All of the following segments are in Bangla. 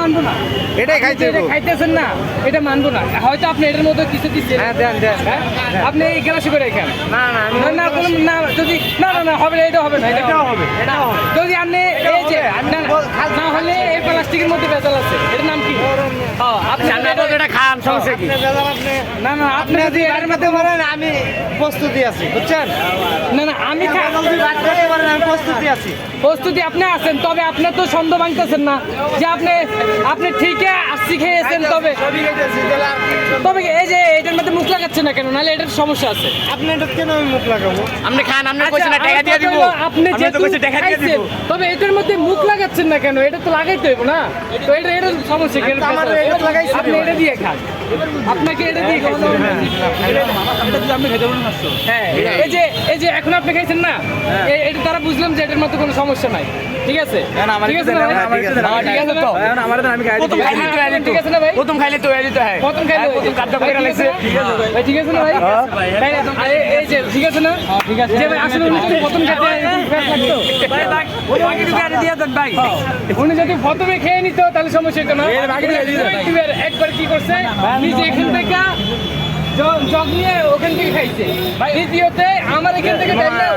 মানবো না। এটাই খাইতে এটা খাইতেছেন না, এটা মানবো না। হয়তো আপনি এটার মধ্যে কিছু দিচ্ছেন। হ্যাঁ দেন দেন। হ্যাঁ? আপনি এই গ্লাসে করে খান। না না আমি না না যদি না হবে না, এটা হবে না, এটাও হবে এটাও হবে। যদি আপনি এই যে না হলে এই প্লাস্টিকের মধ্যে ভেজাল আছে, এটার নাম কি? আপনি এটা খান সমস্যা কি? না না আপনি যদি এটার মধ্যে বলেন আমি প্রস্তুতি আছি বুঝছেন। না আমি আমি প্রস্তুতি আছি। প্রস্তুতি আপনি আছেন, তবে আপনি তো সন্দেহ ভাঙতেছেন না যে আপনি ঠিকই আসছি খেয়েছেন। তবে এই যে এটার মধ্যে মুখ লাগাচ্ছেন না কেন? নাহলে এটার সমস্যা আছে। আপনি এটা কেন আমি মুখ লাগাবো? আপনি খান, আপনি আচ্ছা, কইছেন না টাকা দিয়ে দিব। আপনি আমি যেহেতু তো কইছি টাকা দিয়ে দিব। খাইছেন, তবে এটার মধ্যে মুখ লাগাচ্ছেন না কেন? এটা তো লাগাইতে হইব না। তো এটার সমস্যা কি? আমার এটা লাগাইছি আপনি এটা দিয়ে খান, আপনাকে এটা দিয়ে খাইতে হবে। হ্যাঁ এই যে এখন আপনি খাইছেন না, এটা তারা বুঝলাম যে এটার মধ্যে কোনো সমস্যা নাই। ঠিক আছে ঠিক আছে না ভাই? ঠিক আছে তো? প্রথম খাইলে তো এলি তো। ঠিক আছে না ভাই? প্রথম খাইলে তো এলি তো হ্যাঁ। প্রথম খাইলে প্রথম কাটটা করে লাগছে। ভাই ঠিক আছে না ভাই? ভাই, এই যে ঠিক আছে না? ঠিক আছে। যে ভাই আসলে উনি যদি প্রথম খেতে লাগতো, উনি যদি প্রথমে খেয়ে নিত তাহলে সমস্যা হতো না। একবার কি করছে, নিজে এখান থেকে জগ নিয়ে ওখান থেকে খাইছে, দ্বিতীয়তে আমার এখান থেকে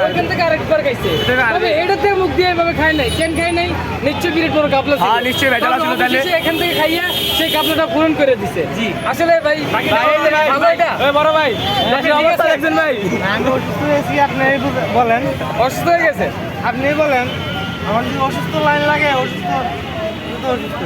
ওইখান থেকে আরেকবার খাইছে। তবে এটাতে মুখ দিয়ে এভাবে খায় নাই। কেন খায় নাই? নিশ্চয়ই বিরাট বড় কাপলা ছিল। নিশ্চয়ই ভেজাল ছিল তাহলে। সে এখান থেকে খাইয়া সেই কাপলাটা পূরণ করে দিছে। জি আসলে ভাই ভালো এটা বড় ভাই অবস্থা দেখছেন ভাই। আমি অসুস্থ হয়েছি, আপনি বলেন। অসুস্থ হয়ে গেছে। আপনি বলেন আমার যদি অসুস্থ লাইন লাগে, অসুস্থ অসুস্থ